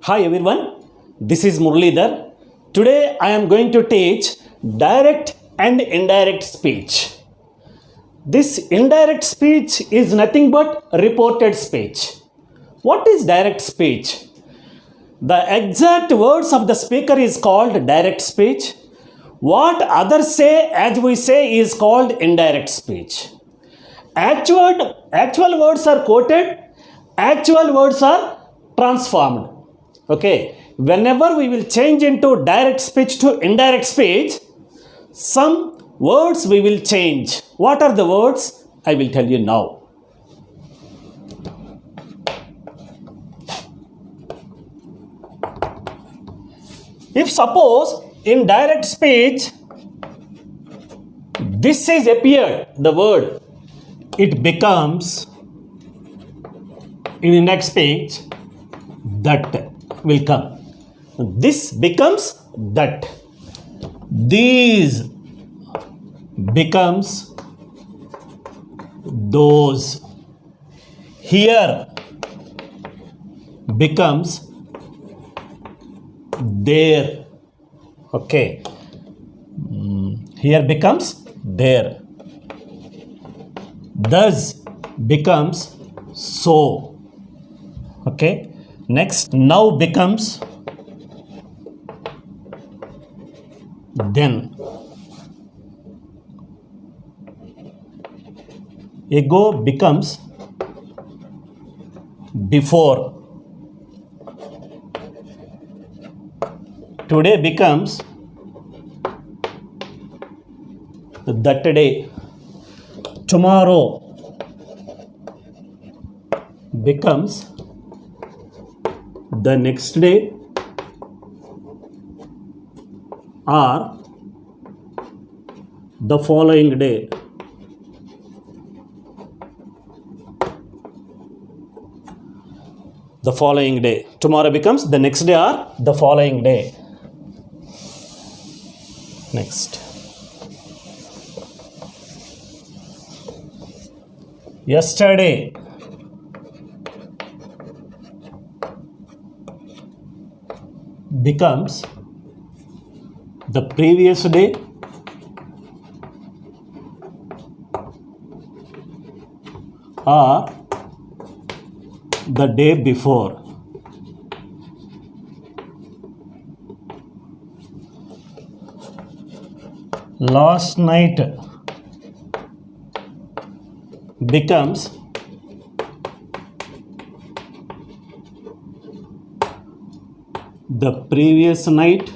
Hi everyone, this is Muralidhar. Today I am going to teach direct and indirect speech. This indirect speech is nothing but reported speech. What is direct speech? The exact words of the speaker is called direct speech. What others say as we say is called indirect speech. Actual words are quoted, actual words are transformed. Okay, whenever we will change into direct speech to indirect speech, some words we will change. What are the words? I will tell you now. If suppose in direct speech, this is appeared, the word, it becomes in the next page that will come. This becomes that. These becomes those. Here becomes there. Okay. Here becomes there. Thus becomes so. Okay. Next, now becomes then. Ago becomes before. Today becomes that day. Tomorrow becomes the next day or the following day. The following day. Tomorrow becomes the next day or the following day. Next. Yesterday becomes the previous day or the day before. Last night becomes the previous night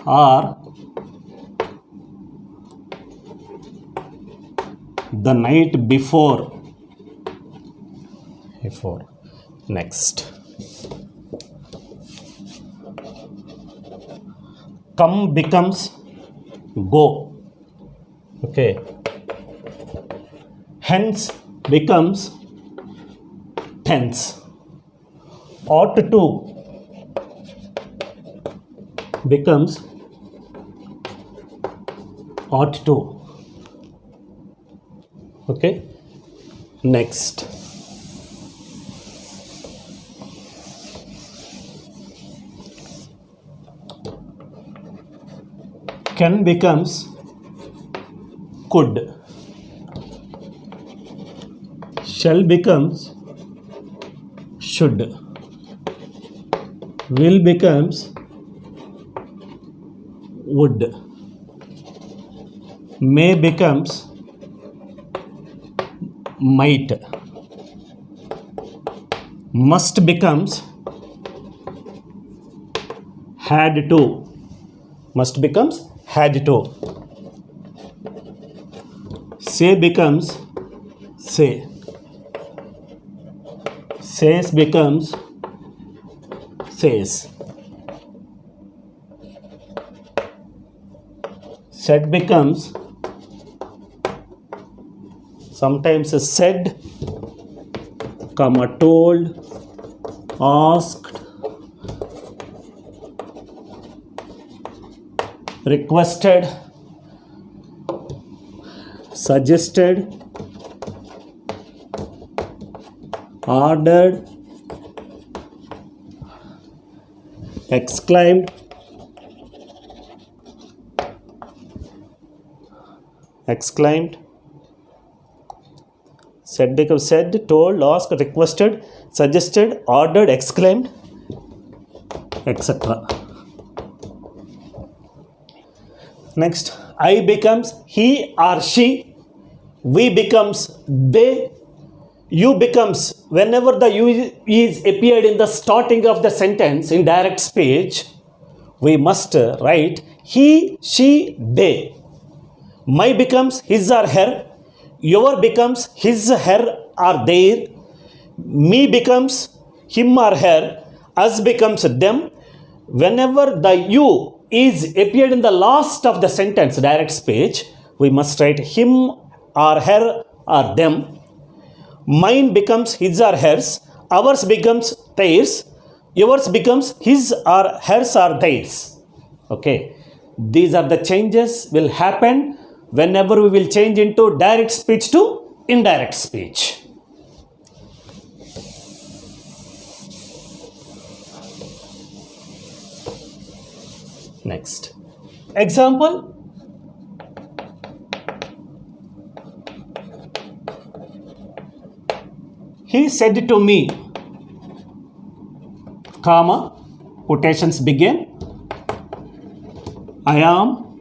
or the night before. Next. Come becomes go. Okay. Hence becomes tense. Ought to becomes ought to. Okay. Next. Can becomes could. Shall becomes should. Will becomes would. May becomes might. Must becomes had to. Must becomes had to. Say becomes say. Says becomes says. Said becomes sometimes said, comma told, asked, requested, suggested, ordered, exclaimed, exclaimed, said becomes said, told, asked, requested, suggested, ordered, exclaimed, etc. Next, I becomes he or she, we becomes they, you becomes whenever the you is appeared in the starting of the sentence in direct speech, we must write he, she, they. My becomes his or her, your becomes his, her or their, me becomes him or her, us becomes them. Whenever the you is appeared in the last of the sentence direct speech, we must write him or her or them. Mine becomes his or hers, ours becomes theirs, yours becomes his or hers or theirs. Okay, these are the changes will happen whenever we will change into direct speech to indirect speech. Next example. He said to me, comma, quotations begin, I am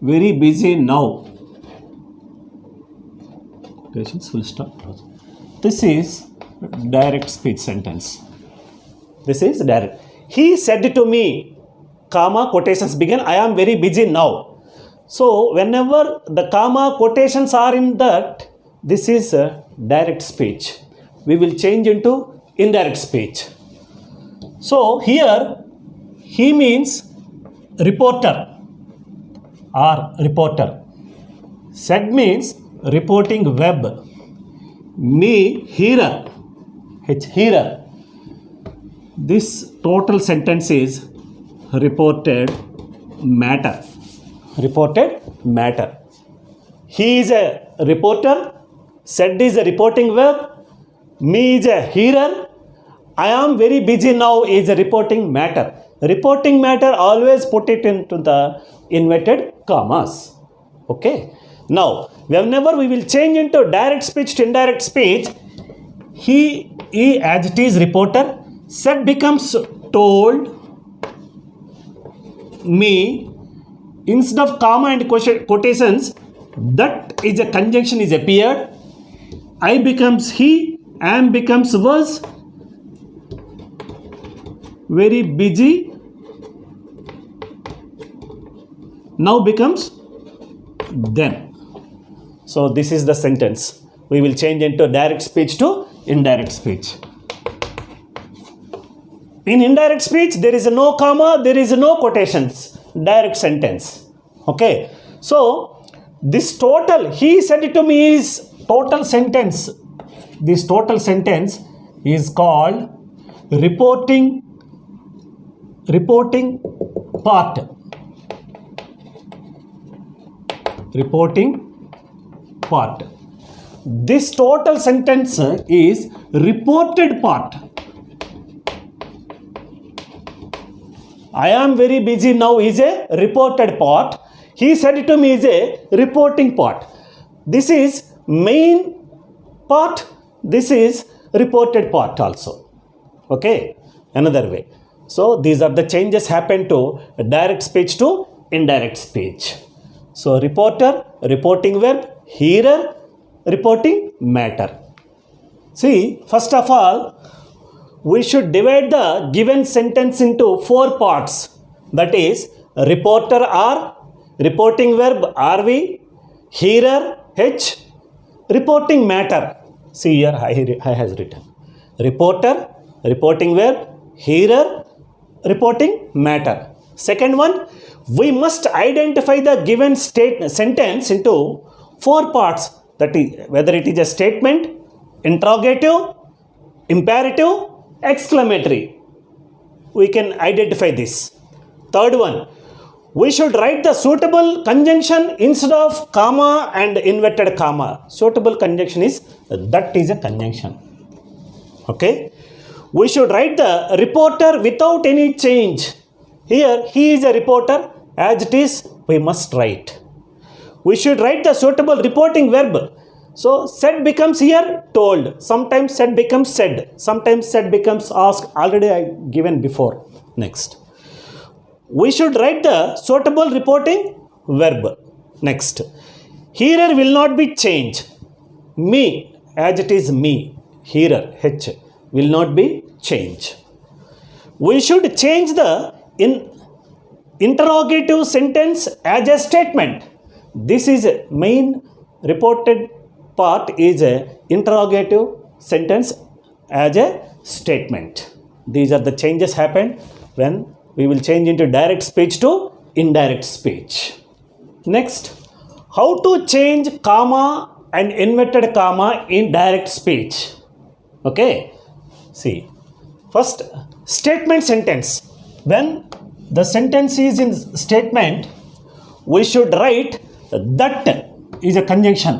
very busy now. Quotations full stop. This is direct speech sentence. This is direct. He said to me, comma, quotations begin, I am very busy now. So, whenever the comma quotations are in that, this is a direct speech. We will change into indirect speech. So, here, he means reporter or reporter. Said means reporting web. Me, hearer. Hearer. This total sentence is reported matter. Reported matter. He is a reporter. Said is a reporting verb. Me is a hearer. I am very busy now is a reporting matter. Reporting matter always put it into the inverted commas. Okay. Now, whenever we will change into direct speech to indirect speech, he as it is reporter, said becomes told, me, instead of comma and quotations, that is a conjunction is appeared. I becomes he, am becomes was, very busy, now becomes them. So this is the sentence. We will change into direct speech to indirect speech. In indirect speech, there is no comma, there is no quotations. Direct sentence. Okay. So, this total, he said it to me is total sentence. This total sentence is called reporting part. Reporting part. This total sentence is reported part. I am very busy now is a reported part. He said to me is a reporting part. This is main part. This is reported part also. Okay. Another way. So these are the changes happen to direct speech to indirect speech. So reporter, reporting verb, hearer, reporting matter. See, first of all, we should divide the given sentence into 4 parts. That is, reporter R, reporting verb RV, hearer H, reporting matter. See here, I has written. Reporter, reporting verb, hearer, reporting matter. Second one, we must identify the given sentence into 4 parts. That is, whether it is a statement, interrogative, imperative, exclamatory. We can identify this. Third one, we should write the suitable conjunction instead of comma and inverted comma. Suitable conjunction is, that is a conjunction. Okay. We should write the reporter without any change. Here he is a reporter, as it is we must write. We should write the suitable reporting verb. So said becomes here told, sometimes said becomes said, sometimes said becomes asked, already I given before. Next, we should write the suitable reporting verb. Next, hearer will not be changed. Me, as it is me, hearer, H, will not be changed. We should change the interrogative sentence as a statement. This is main reported part is a interrogative sentence as a statement. These are the changes happened when we will change into direct speech to indirect speech. Next, how to change comma and inverted comma in direct speech. Okay, see, first statement sentence. When the sentence is in statement, we should write that is a conjunction.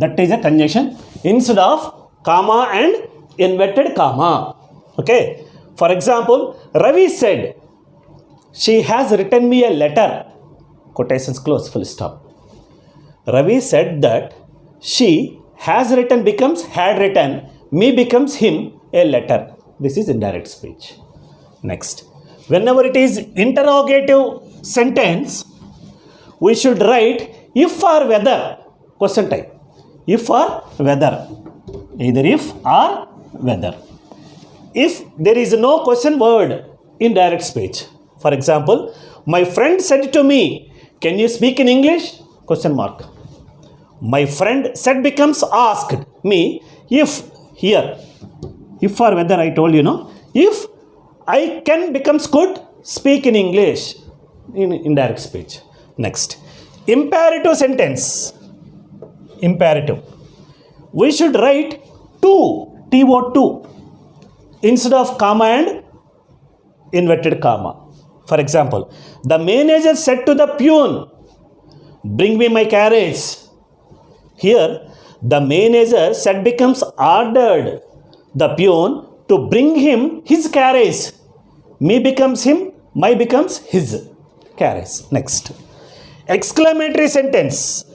That is a conjunction instead of comma and inverted comma. Okay, for example, Ravi said, she has written me a letter. Quotations close, full stop. Ravi said that she has written becomes had written, me becomes him a letter. This is indirect speech. Next, whenever it is interrogative sentence, we should write if or whether, question type, if or whether, either if or whether. If there is no question word in direct speech, for example, my friend said to me, can you speak in English? Question mark. My friend said becomes asked me, if, here, if or whether I told you, no, if I can becomes could speak in English in indirect speech. Next, imperative sentence. Imperative. We should write to, to, instead of comma and inverted comma. For example, the manager said to the peon, bring me my carriage. Here, the manager said becomes ordered the peon to bring him his carriage. Me becomes him, my becomes his carriage. Next, exclamatory sentence.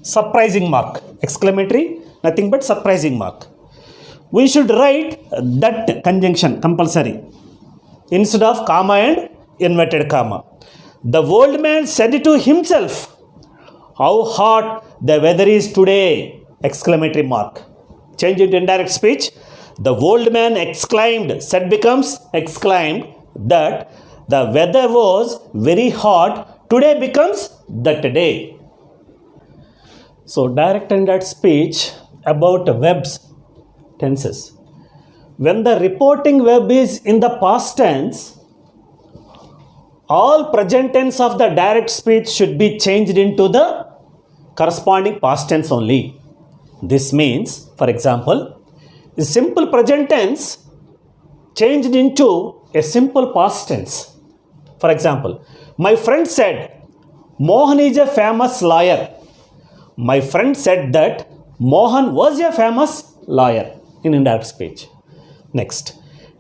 Surprising mark. Exclamatory, nothing but surprising mark. We should write that conjunction compulsory instead of comma and inverted comma. The old man said to himself, how hot the weather is today! Exclamatory mark. Change into indirect speech. The old man exclaimed, said becomes exclaimed, that the weather was very hot, today becomes that day. So direct and indirect speech about verbs, tenses. When the reporting verb is in the past tense, all present tense of the direct speech should be changed into the corresponding past tense only. This means, for example, the simple present tense changed into a simple past tense. For example, my friend said, Mohan is a famous lawyer. My friend said that Mohan was a famous lawyer in indirect speech. Next,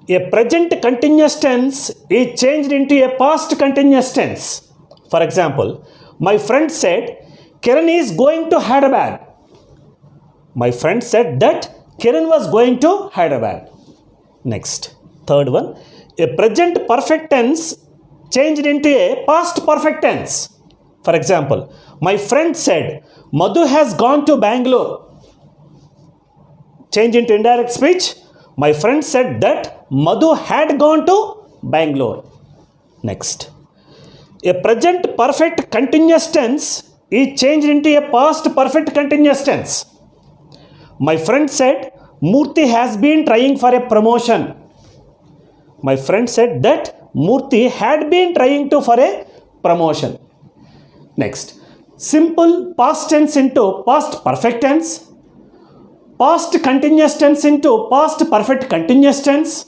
a present continuous tense is changed into a past continuous tense. For example, my friend said, Kiran is going to Hyderabad. My friend said that Kiran was going to Hyderabad. Next, third one, a present perfect tense changed into a past perfect tense. For example, my friend said, Madhu has gone to Bangalore. Change into indirect speech. My friend said that Madhu had gone to Bangalore. Next, a present perfect continuous tense is changed into a past perfect continuous tense. My friend said, Murthy has been trying for a promotion. My friend said that Murthy had been trying to for a promotion. Next, simple past tense into past perfect tense, past continuous tense into past perfect continuous tense,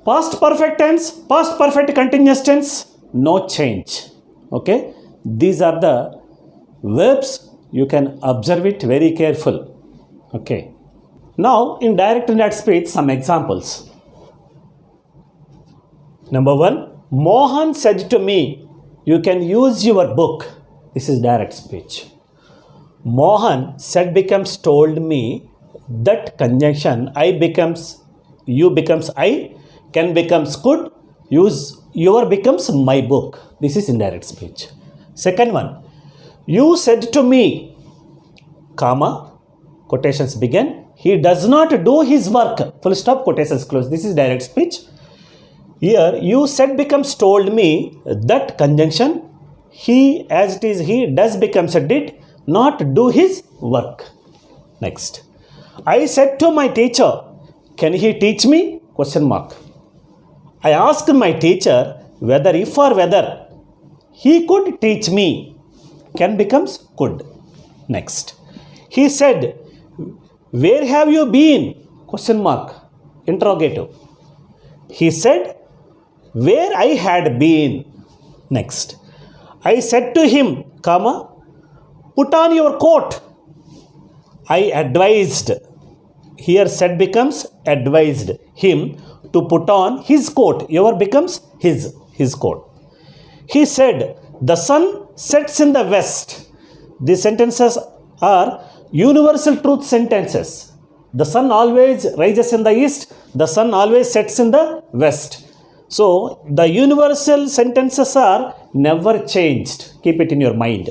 past perfect tense, past perfect continuous tense, no change. Okay, these are the verbs. You can observe it very careful. Okay. Now, in direct and indirect speech, some examples. Number 1, Mohan said to me, you can use your book. This is direct speech. Mohan said becomes told me, that conjunction I becomes you becomes I, can becomes could, use your becomes my book. This is indirect speech. Second one, you said to me, comma, quotations begin, he does not do his work, full stop, quotations close. This is direct speech. Here you said becomes told me, that conjunction he, as it is he, does becomes a did, not do his work. Next, I said to my teacher, can he teach me? Question mark. I asked my teacher whether if or whether he could teach me. Can becomes could. Next, he said, where have you been? Question mark. Interrogative. He said, where I had been. Next, I said to him, comma, put on your coat. I advised. Here said becomes advised him to put on his coat. Your becomes his coat. He said, the sun sets in the west. These sentences are universal truth sentences. The sun always rises in the east. The sun always sets in the west. So, the universal sentences are never changed. Keep it in your mind.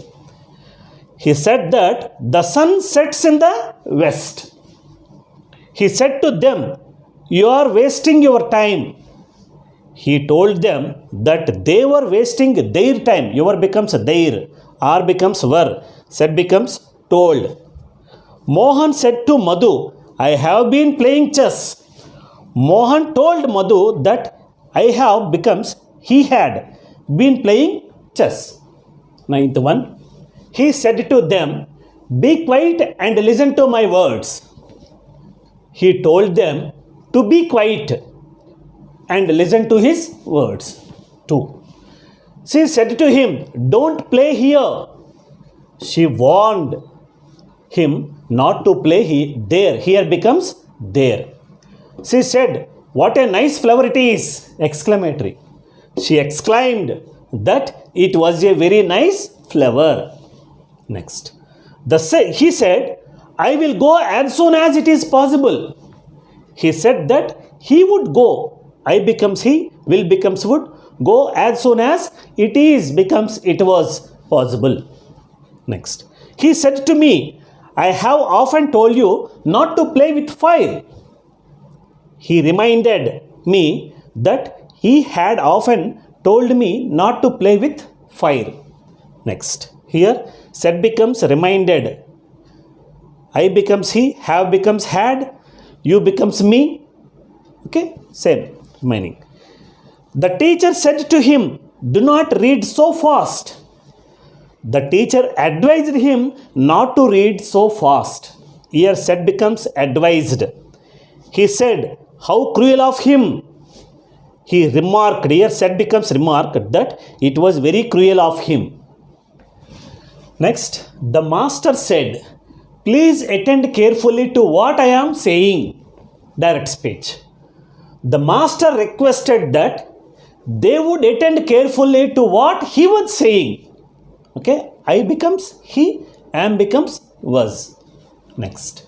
He said that the sun sets in the west. He said to them, you are wasting your time. He told them that they were wasting their time. Your becomes their. Are becomes were. Said becomes told. Mohan said to Madhu, I have been playing chess. Mohan told Madhu that I have becomes he had been playing chess. Ninth one. He said to them, be quiet and listen to my words. He told them to be quiet and listen to his words. 2. She said to him, don't play here. She warned him not to play there. Here becomes there. She said, what a nice flower it is! Exclamatory. She exclaimed that it was a very nice flower. Next. He said, I will go as soon as it is possible. He said that he would go. I becomes he, will becomes would, go as soon as it is becomes it was possible. Next. He said to me, I have often told you not to play with fire. He reminded me that he had often told me not to play with fire. Next. Here, said becomes reminded. I becomes he, have becomes had, you becomes me. Okay, same meaning. The teacher said to him, do not read so fast. The teacher advised him not to read so fast. Here said becomes advised. He said, how cruel of him. He remarked, here said becomes remarked, that it was very cruel of him. Next, the master said, please attend carefully to what I am saying. Direct speech. The master requested that they would attend carefully to what he was saying. Okay, I becomes he, am becomes was. Next.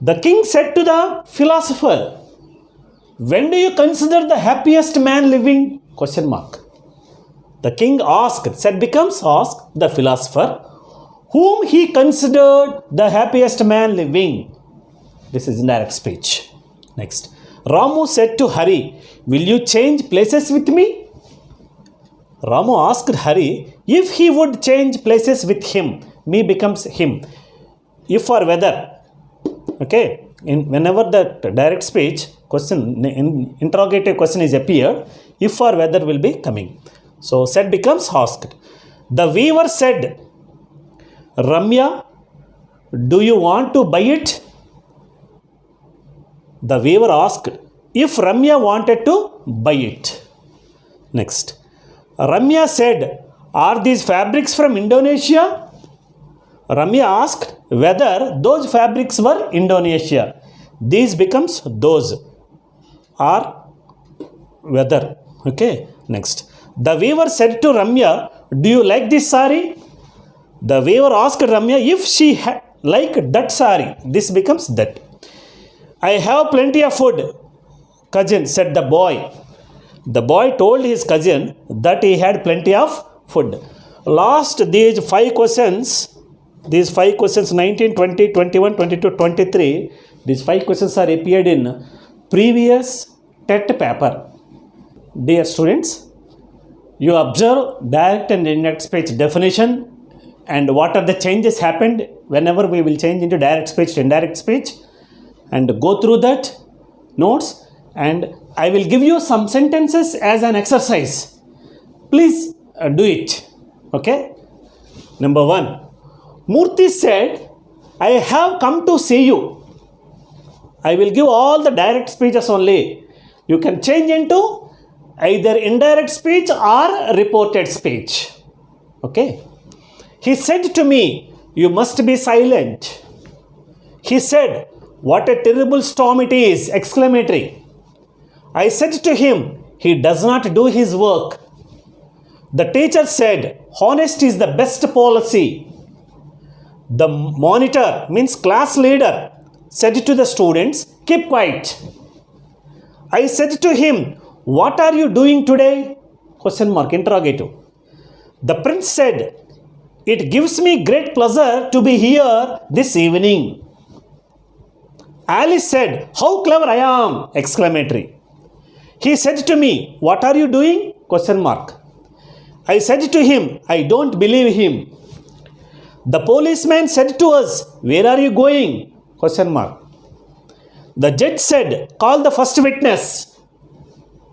The king said to the philosopher, when do you consider the happiest man living? Question mark. The king asked, said becomes asked the philosopher, whom he considered the happiest man living. This is indirect speech. Next. Ramu said to Hari, will you change places with me? Ramu asked Hari if he would change places with him. Me becomes him. If or whether. Okay. Whenever the direct speech question, interrogative question is appeared, if or whether will be coming. So, said becomes asked. The weaver said, Ramya, do you want to buy it? The weaver asked if Ramya wanted to buy it. Next. Ramya said, are these fabrics from Indonesia? Ramya asked whether those fabrics were Indonesia. These becomes those or whether. Okay, next. The weaver said to Ramya, do you like this sari? The weaver asked Ramya if she liked that sari. This becomes that. I have plenty of food, cousin, said the boy. The boy told his cousin that he had plenty of food. Last these five questions 19, 20, 21, 22, 23, these five questions are appeared in previous TET paper. Dear students, you observe direct and indirect speech definition and what are the changes happened whenever we will change into direct speech to indirect speech, and go through that notes, and I will give you some sentences as an exercise. Please do it. Okay. Number 1. Murthy said, I have come to see you. I will give all the direct speeches only. You can change into either indirect speech or reported speech. Okay. He said to me, you must be silent. He said, what a terrible storm it is! Exclamatory. I said to him, he does not do his work. The teacher said, honest is the best policy. The monitor, means class leader, said to the students, keep quiet. I said to him, what are you doing today? Question mark, interrogative. The prince said, it gives me great pleasure to be here this evening. Alice said, how clever I am! Exclamatory. He said to me, what are you doing? Question mark. I said to him, I don't believe him. The policeman said to us, where are you going? Question mark. The judge said, call the first witness.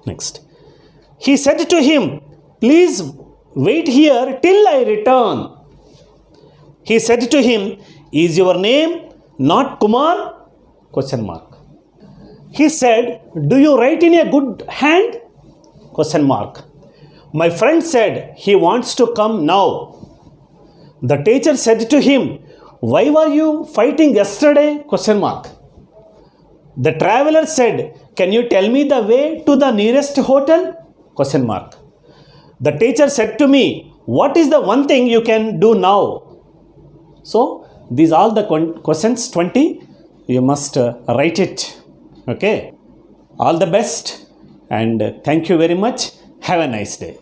Next. He said to him, please wait here till I return. He said to him, is your name not Kumar? Question mark. He said, do you write in a good hand? Question mark. My friend said, he wants to come now. The teacher said to him, why were you fighting yesterday? Question mark. The traveler said, can you tell me the way to the nearest hotel? Question mark. The teacher said to me, what is the one thing you can do now? So, these are the questions 20. You must write it. Okay. All the best and thank you very much. Have a nice day.